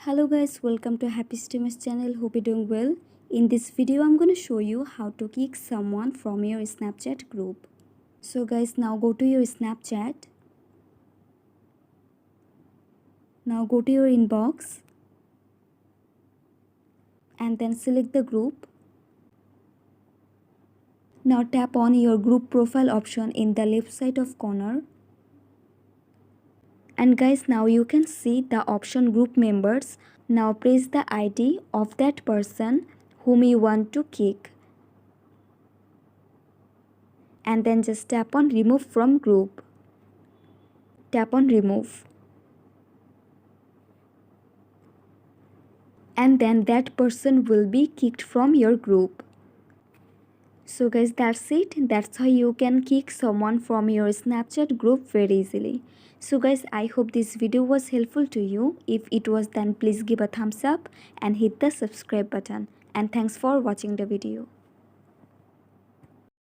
Hello guys, welcome to Happy Streamers channel. Hope you're doing well. In this video, I'm going to show you how to kick someone from your Snapchat group. So guys, now go to your Snapchat. Now go to your inbox and then select the group. Now tap on your group profile option in the left side of corner. And guys, now you can see the option group members. Now press the ID of that person whom you want to kick. And then just tap on remove from group. Tap on remove. And then that person will be kicked from your group. So guys, that's it. That's how you can kick someone from your Snapchat group very easily. So guys, I hope this video was helpful to you. If it was, then please give a thumbs up and hit the subscribe button. And thanks for watching the video.